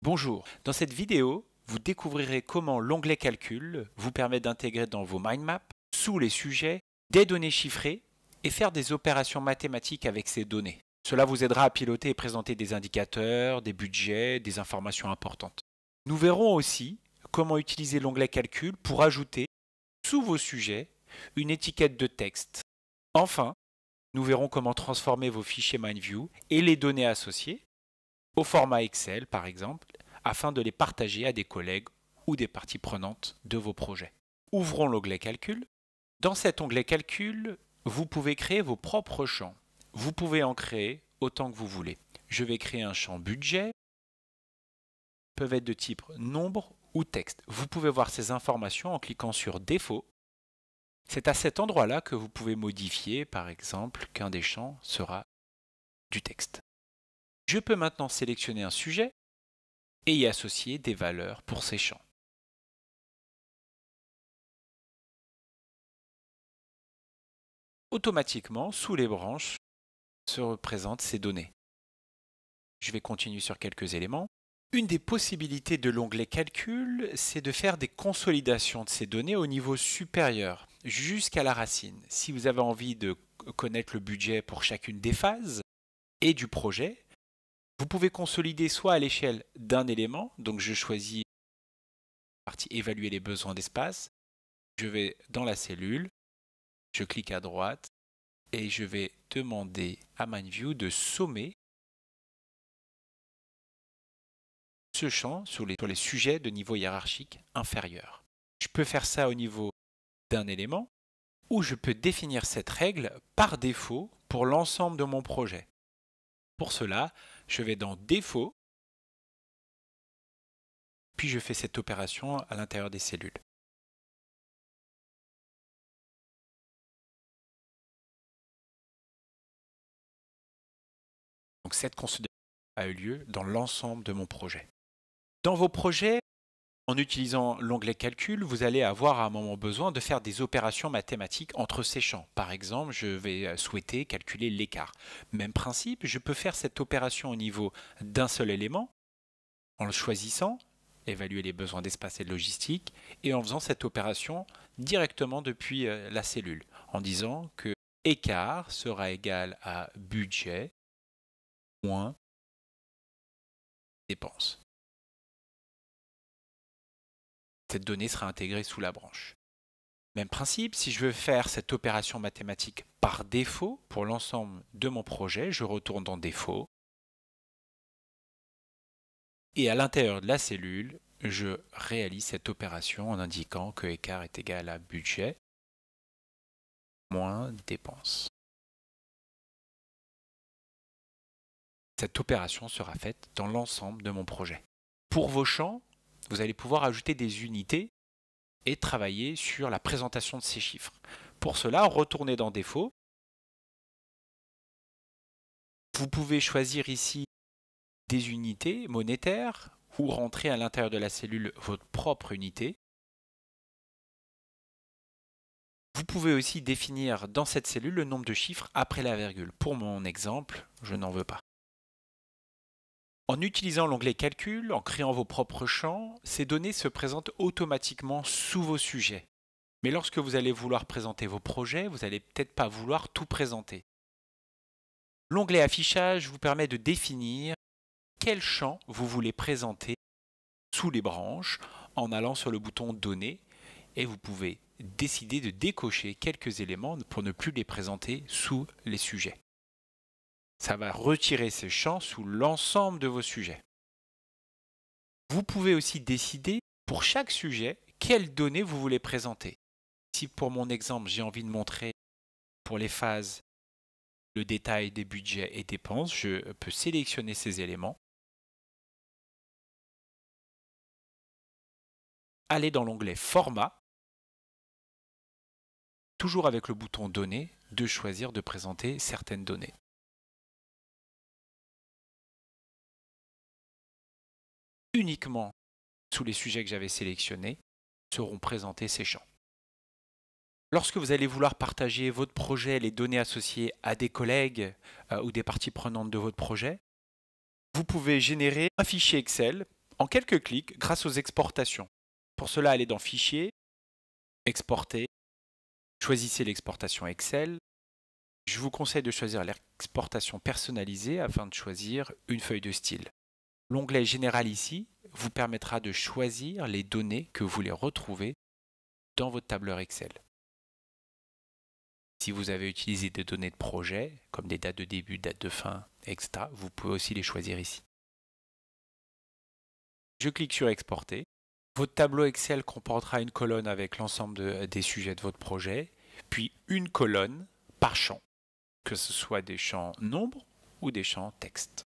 Bonjour, dans cette vidéo, vous découvrirez comment l'onglet Calcul vous permet d'intégrer dans vos mind maps, sous les sujets, des données chiffrées et faire des opérations mathématiques avec ces données. Cela vous aidera à piloter et présenter des indicateurs, des budgets, des informations importantes. Nous verrons aussi comment utiliser l'onglet Calcul pour ajouter, sous vos sujets, une étiquette de texte. Enfin, nous verrons comment transformer vos fichiers MindView et les données associées au format Excel, par exemple, afin de les partager à des collègues ou des parties prenantes de vos projets. Ouvrons l'onglet Calcul. Dans cet onglet Calcul, vous pouvez créer vos propres champs. Vous pouvez en créer autant que vous voulez. Je vais créer un champ budget. Ils peuvent être de type nombre ou texte. Vous pouvez voir ces informations en cliquant sur Défaut. C'est à cet endroit-là que vous pouvez modifier, par exemple, qu'un des champs sera du texte. Je peux maintenant sélectionner un sujet et y associer des valeurs pour ces champs. Automatiquement, sous les branches, se représentent ces données. Je vais continuer sur quelques éléments. Une des possibilités de l'onglet Calcul, c'est de faire des consolidations de ces données au niveau supérieur, jusqu'à la racine. Si vous avez envie de connaître le budget pour chacune des phases et du projet, vous pouvez consolider soit à l'échelle d'un élément, donc je choisis la partie évaluer les besoins d'espace, je vais dans la cellule, je clique à droite et je vais demander à MindView de sommer ce champ sur les sujets de niveau hiérarchique inférieur. Je peux faire ça au niveau d'un élément ou je peux définir cette règle par défaut pour l'ensemble de mon projet. Pour cela, je vais dans Défaut, puis je fais cette opération à l'intérieur des cellules. Donc cette consolidation a eu lieu dans l'ensemble de mon projet. Dans vos projets, en utilisant l'onglet Calcul, vous allez avoir à un moment besoin de faire des opérations mathématiques entre ces champs. Par exemple, je vais souhaiter calculer l'écart. Même principe, je peux faire cette opération au niveau d'un seul élément, en le choisissant, évaluer les besoins d'espace et de logistique, et en faisant cette opération directement depuis la cellule, en disant que écart sera égal à budget moins dépenses. Cette donnée sera intégrée sous la branche. Même principe, si je veux faire cette opération mathématique par défaut pour l'ensemble de mon projet, je retourne dans Défaut. Et à l'intérieur de la cellule, je réalise cette opération en indiquant que écart est égal à budget moins dépenses. Cette opération sera faite dans l'ensemble de mon projet. Pour vos champs, vous allez pouvoir ajouter des unités et travailler sur la présentation de ces chiffres. Pour cela, retournez dans Défaut. Vous pouvez choisir ici des unités monétaires ou rentrer à l'intérieur de la cellule votre propre unité. Vous pouvez aussi définir dans cette cellule le nombre de chiffres après la virgule. Pour mon exemple, je n'en veux pas. En utilisant l'onglet Calcul, en créant vos propres champs, ces données se présentent automatiquement sous vos sujets. Mais lorsque vous allez vouloir présenter vos projets, vous n'allez peut-être pas vouloir tout présenter. L'onglet Affichage vous permet de définir quel champ vous voulez présenter sous les branches en allant sur le bouton Données et vous pouvez décider de décocher quelques éléments pour ne plus les présenter sous les sujets. Ça va retirer ces champs sous l'ensemble de vos sujets. Vous pouvez aussi décider pour chaque sujet quelles données vous voulez présenter. Si pour mon exemple j'ai envie de montrer pour les phases le détail des budgets et dépenses, je peux sélectionner ces éléments, aller dans l'onglet Format, toujours avec le bouton Données, de choisir de présenter certaines données. Uniquement sous les sujets que j'avais sélectionnés seront présentés ces champs. Lorsque vous allez vouloir partager votre projet, les données associées à des collègues ou des parties prenantes de votre projet, vous pouvez générer un fichier Excel en quelques clics grâce aux exportations. Pour cela, allez dans Fichier, Exporter, choisissez l'exportation Excel. Je vous conseille de choisir l'exportation personnalisée afin de choisir une feuille de style. L'onglet Général ici vous permettra de choisir les données que vous voulez retrouver dans votre tableur Excel. Si vous avez utilisé des données de projet, comme des dates de début, dates de fin, etc., vous pouvez aussi les choisir ici. Je clique sur Exporter. Votre tableau Excel comportera une colonne avec l'ensemble des sujets de votre projet, puis une colonne par champ, que ce soit des champs nombres ou des champs texte.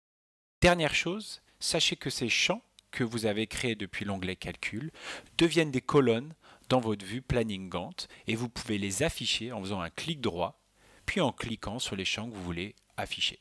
Dernière chose, sachez que ces champs que vous avez créés depuis l'onglet Calcul deviennent des colonnes dans votre vue Planning Gantt et vous pouvez les afficher en faisant un clic droit, puis en cliquant sur les champs que vous voulez afficher.